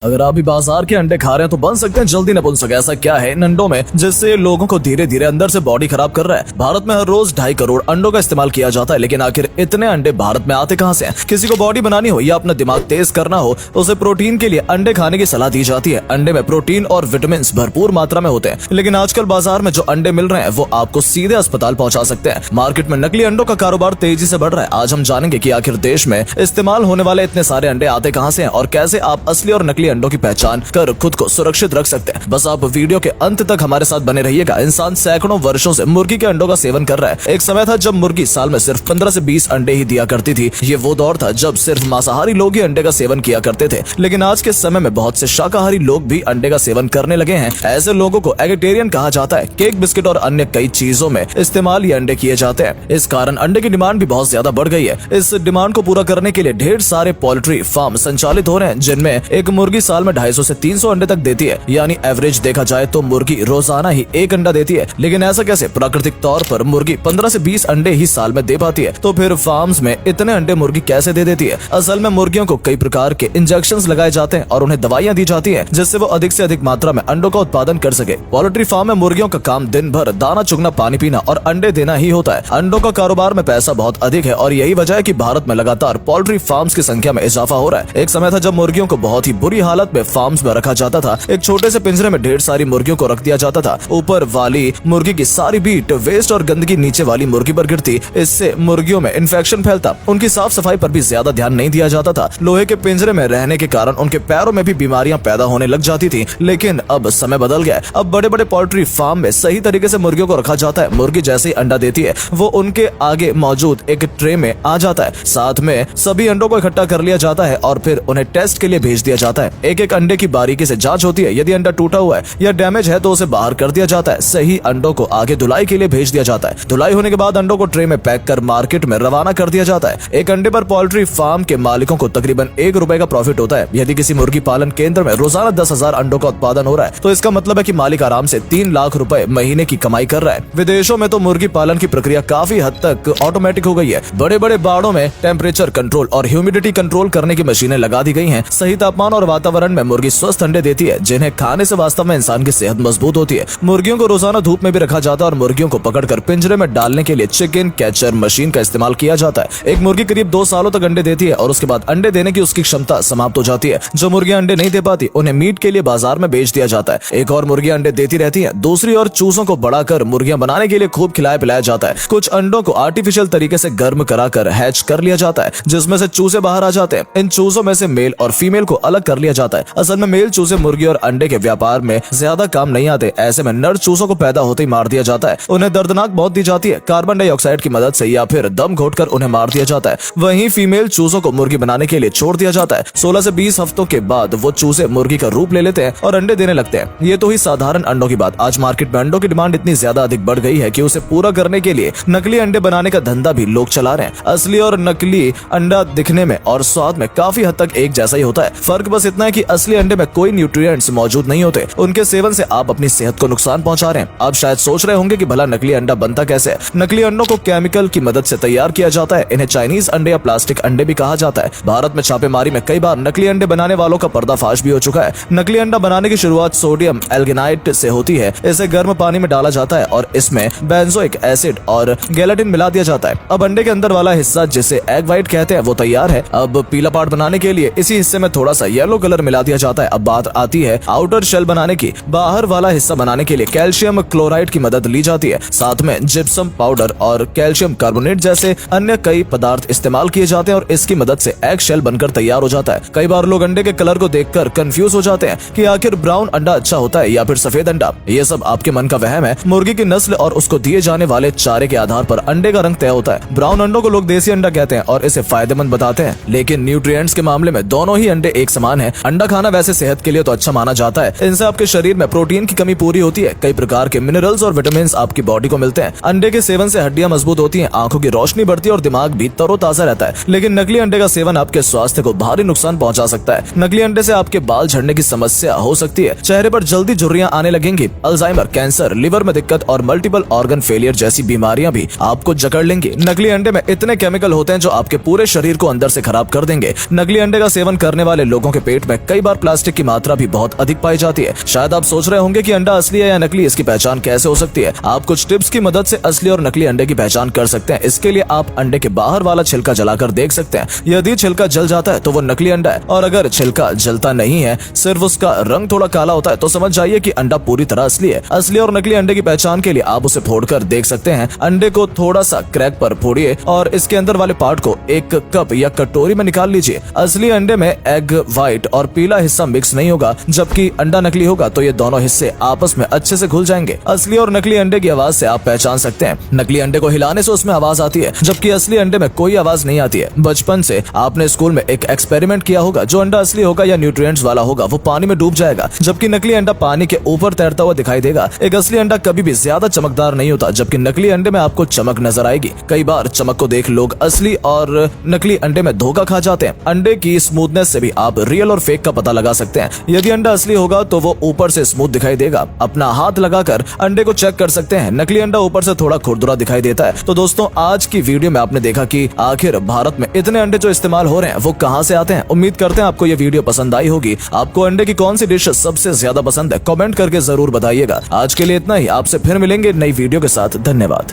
अगर आप भी बाजार के अंडे खा रहे हैं तो बन सकते हैं जल्दी नपुंसक। ऐसा क्या है इन अंडों में जिससे लोगों को धीरे धीरे अंदर से बॉडी खराब कर रहा है। भारत में हर रोज 2.5 करोड़ अंडों का इस्तेमाल किया जाता है, लेकिन आखिर इतने अंडे भारत में आते कहां से हैं? किसी को बॉडी बनानी हो या अपना दिमाग तेज करना हो तो उसे प्रोटीन के लिए अंडे खाने की सलाह दी जाती है। अंडे में प्रोटीन और विटामिन भरपूर मात्रा में होते हैं, लेकिन आजकल बाजार में जो अंडे मिल रहे हैं वो आपको सीधे अस्पताल पहुंचा सकते हैं। मार्केट में नकली अंडों का कारोबार तेजी से बढ़ रहा है। आज हम जानेंगे कि आखिर देश में इस्तेमाल होने वाले इतने सारे अंडे आते कहां से हैं और कैसे आप असली और नकली अंडों की पहचान कर खुद को सुरक्षित रख सकते हैं। बस आप वीडियो के अंत तक हमारे साथ बने रहिएगा। इंसान सैकड़ों वर्षों से मुर्गी के अंडों का सेवन कर रहा है। एक समय था जब मुर्गी साल में सिर्फ 15 से 20 अंडे ही दिया करती थी। ये वो दौर था जब सिर्फ मांसाहारी लोग ही अंडे का सेवन किया करते थे, लेकिन आज के समय में बहुत से शाकाहारी लोग भी अंडे का सेवन करने लगे हैं। ऐसे लोगों को एगिटेरियन कहा जाता है। केक, बिस्किट और अन्य कई चीजों में इस्तेमाल ये अंडे किए जाते हैं। इस कारण अंडे की डिमांड भी बहुत ज्यादा बढ़ गई है। इस डिमांड को पूरा करने के लिए ढेर सारे पोल्ट्री फार्म संचालित हो रहे हैं, जिनमें एक मुर्गी साल में 250 से 300 अंडे तक देती है। यानी एवरेज देखा जाए तो मुर्गी रोजाना ही 1 अंडा देती है। लेकिन ऐसा कैसे? प्राकृतिक तौर पर मुर्गी 15 से 20 अंडे ही साल में दे पाती है, तो फिर फार्म्स में इतने अंडे मुर्गी कैसे दे देती है? असल में मुर्गियों को कई प्रकार के इंजेक्शंस लगाए जाते हैं और उन्हें दवाइयां दी जाती हैं, जिससे वो अधिक से अधिक मात्रा में अंडों का उत्पादन कर सके। पोल्ट्री फार्म में मुर्गियों का काम दिन भर दाना चुगना, पानी पीना और अंडे देना ही होता है। अंडों का कारोबार में पैसा बहुत अधिक है और यही वजह है कि भारत में लगातार पोल्ट्री फार्म्स की संख्या में इजाफा हो रहा है। एक समय था जब मुर्गियों को बहुत ही बुरी हालत में फार्म्स में रखा जाता था। एक छोटे से पिंजरे में ढेर सारी मुर्गियों को रख दिया जाता था। ऊपर वाली मुर्गी की सारी बीट, वेस्ट और गंदगी नीचे वाली मुर्गी पर गिरती। इससे मुर्गियों में इन्फेक्शन फैलता। उनकी साफ सफाई पर भी ज्यादा ध्यान नहीं दिया जाता था। लोहे के पिंजरे में रहने के कारण उनके पैरों में भी बीमारियां पैदा होने लग जाती थी। लेकिन अब समय बदल गया। अब बड़े बड़े पोल्ट्री फार्म में सही तरीके से मुर्गियों को रखा जाता है। मुर्गी जैसे ही अंडा देती है वो उनके आगे मौजूद एक ट्रे में आ जाता है। साथ में सभी अंडों को इकट्ठा कर लिया जाता है और फिर उन्हें टेस्ट के लिए भेज दिया जाता है। एक एक अंडे की बारीकी से जांच होती है। यदि अंडा टूटा हुआ है या डैमेज है तो उसे बाहर कर दिया जाता है। सही अंडों को आगे धुलाई के लिए भेज दिया जाता है। धुलाई होने के बाद अंडों को ट्रे में पैक कर मार्केट में रवाना कर दिया जाता है। एक अंडे पर पोल्ट्री फार्म के मालिकों को तकरीबन ₹1 का प्रॉफिट होता है। यदि किसी मुर्गी पालन केंद्र में रोजाना 10,000 अंडों का उत्पादन हो रहा है तो इसका मतलब है कि मालिक आराम से 3 लाख रुपए महीने की कमाई कर रहा है। विदेशों में तो मुर्गी पालन की प्रक्रिया काफी हद तक ऑटोमेटिक हो गई है। बड़े बड़े बाड़ों में टेम्परेचर कंट्रोल और ह्यूमिडिटी कंट्रोल करने की मशीनें लगा दी गई हैं। सही तापमान और वातावरण में मुर्गी स्वस्थ अंडे देती है, जिन्हें खाने से वास्तव में इंसान की सेहत मजबूत होती है। मुर्गियों को रोजाना धूप में भी रखा जाता है और मुर्गियों को पकड़कर पिंजरे में डालने के लिए चिकन कैचर मशीन का इस्तेमाल किया जाता है। एक मुर्गी करीब 2 सालों तक अंडे देती है और उसके बाद अंडे देने की उसकी क्षमता समाप्त हो जाती है। जो मुर्गियां अंडे नहीं दे पाती उन्हें मीट के लिए बाजार में बेच दिया जाता है। एक और मुर्गियां अंडे देती रहती है। दूसरी ओर चूजों को बढ़ाकर मुर्गियां बनाने के लिए खूब खिलाया पिलाया जाता है। कुछ अंडों को आर्टिफिशियल तरीके से गर्म कराकर हैच कर लिया जाता है, जिसमें से चूजे बाहर आ जाते हैं। इन चूजों में से मेल और फीमेल को अलग कर लिया जाता है। असल में मेल चूजे मुर्गी और अंडे के व्यापार में ज्यादा काम नहीं आते। ऐसे में नर चूजों को पैदा होते ही मार दिया जाता है। उन्हें दर्दनाक मौत दी जाती है, कार्बन डाइऑक्साइड की मदद से या फिर दम घोटकर उन्हें मार दिया जाता है। वहीं फीमेल चूजों को मुर्गी बनाने के लिए छोड़ दिया जाता है। 16 से 20 हफ्तों के बाद वो चूजे मुर्गी का रूप ले लेते हैं और अंडे देने लगते हैं। ये तो हुई साधारण अंडों की बात। आज मार्केट में अंडों की डिमांड इतनी ज्यादा अधिक बढ़ गई है कि उसे पूरा करने के लिए नकली अंडे बनाने का धंधा भी लोग चला रहे हैं। असली और नकली अंडा दिखने में और स्वाद में काफी हद तक एक जैसा ही होता है। फर्क बस इतना है कि असली अंडे में कोई न्यूट्रिएंट्स मौजूद नहीं होते। उनके सेवन से आप अपनी सेहत को नुकसान पहुंचा रहे हैं। आप शायद सोच रहे होंगे कि भला नकली अंडा बनता कैसे है। नकली अंडों को केमिकल की मदद से तैयार किया जाता है। इन्हें चाइनीज अंडे या प्लास्टिक अंडे भी कहा जाता है। भारत में छापेमारी में कई बार नकली अंडे बनाने वालों का पर्दाफाश भी हो चुका है। नकली अंडा बनाने की शुरुआत सोडियम एल्गिनाइट से होती है। इसे गर्म पानी में डाला जाता है और इसमें बेंजोइक एसिड और गेलाटिन मिला दिया जाता है। अब अंडे के अंदर वाला हिस्सा, जिसे एग व्हाइट कहते हैं, वो तैयार है। अब पीला पार्ट बनाने के लिए इसी हिस्से में थोड़ा सा येलो कलर मिला दिया जाता है। अब बात आती है आउटर शेल बनाने की। बाहर वाला हिस्सा बनाने के लिए कैल्शियम क्लोराइड की मदद ली जाती है। साथ में जिप्सम पाउडर और कैल्शियम कार्बोनेट जैसे अन्य कई पदार्थ इस्तेमाल किए जाते हैं और इसकी मदद से एग शेल बनकर तैयार हो जाता है। कई बार लोग अंडे के कलर को देखकर कंफ्यूज हो जाते हैं कि आखिर ब्राउन अंडा अच्छा होता है या फिर सफेद अंडा। ये सब आपके मन का वहम है। मुर्गी की नस्ल और उसको दिए जाने वाले चारे के आधार पर अंडे का रंग तय होता है। ब्राउन अंडों को लोग देसी अंडा कहते हैं और इसे फायदेमंद बताते हैं, लेकिन न्यूट्रिएंट्स के मामले में दोनों ही अंडे एक समान है। अंडा खाना वैसे सेहत के लिए तो अच्छा माना जाता है। इनसे आपके शरीर में प्रोटीन की कमी पूरी होती है। कई प्रकार के मिनरल्स और विटामिन आपकी बॉडी को मिलते हैं। अंडे के सेवन से हड्डियां मजबूत होती हैं, आंखों की रोशनी बढ़ती है और दिमाग भी तरोताजा रहता है। लेकिन नकली अंडे का सेवन आपके स्वास्थ्य को भारी नुकसान पहुंचा सकता है। नकली अंडे से आपके बाल झड़ने की समस्या हो सकती है। चेहरे पर जल्दी झुर्रियां आने लगेंगी। अल्जाइमर, कैंसर, लिवर में दिक्कत और मल्टीपल ऑर्गन फेलियर जैसी बीमारियां भी आपको जकड़ लेंगी। नकली अंडे में इतने केमिकल होते हैं जो आपके पूरे शरीर को अंदर से खराब कर देंगे। नकली अंडे का सेवन करने वाले लोगों के पेट में कई बार प्लास्टिक की मात्रा भी बहुत अधिक पाई जाती है। शायद आप सोच रहे होंगे कि अंडा असली है या नकली, इसकी पहचान कैसे हो सकती है। आप कुछ टिप्स की मदद से असली और नकली अंडे की पहचान कर सकते हैं। इसके लिए आप अंडे के बाहर वाला छिलका जलाकर देख सकते हैं। यदि छिलका जल जाता है तो वो नकली अंडा है, और अगर छिलका जलता नहीं है, सिर्फ उसका रंग थोड़ा काला होता है, तो समझ जाइए कि अंडा पूरी तरह असली है। असली और नकली अंडे की पहचान के लिए आप उसे फोड़कर देख सकते हैं। अंडे को थोड़ा सा क्रैक पर फोड़िए और इसके अंदर वाले पार्ट को एक कप या कटोरी में निकाल लीजिए। असली अंडे में एग व्हाइट और पीला हिस्सा मिक्स नहीं होगा, जबकि अंडा नकली होगा तो ये दोनों हिस्से आपस में अच्छे से घुल जाएंगे। असली और नकली अंडे की आवाज से आप पहचान सकते हैं। नकली अंडे को हिलाने से उसमें आवाज आती है, जबकि असली अंडे में कोई आवाज नहीं आती है। बचपन से आपने स्कूल में एक एक्सपेरिमेंट किया होगा। जो अंडा असली होगा या न्यूट्रिएंट्स वाला होगा वो पानी में डूब जाएगा, जबकि नकली अंडा पानी के ऊपर तैरता हुआ दिखाई देगा। एक असली अंडा कभी भी ज्यादा चमकदार नहीं होता, जबकि नकली अंडे में आपको चमक नजर आएगी। कई बार चमक को देख लोग असली और नकली अंडे में धोखा खा जाते हैं। अंडे की स्मूथनेस से भी आप रियल और फेक का पता लगा सकते हैं। यदि अंडा असली होगा तो वो ऊपर से स्मूथ दिखाई देगा। अपना हाथ लगाकर अंडे को चेक कर सकते हैं। नकली अंडा ऊपर से थोड़ा खुरदुरा दिखाई देता है। तो दोस्तों, आज की वीडियो में आपने देखा कि आखिर भारत में इतने अंडे जो इस्तेमाल हो रहे हैं वो कहां से आते हैं। उम्मीद करते हैं आपको ये वीडियो पसंद आई होगी। आपको अंडे की कौन सी डिश सबसे ज्यादा पसंद है, कमेंट करके जरूर बताइएगा। आज के लिए इतना ही। आपसे फिर मिलेंगे नई वीडियो के साथ। धन्यवाद।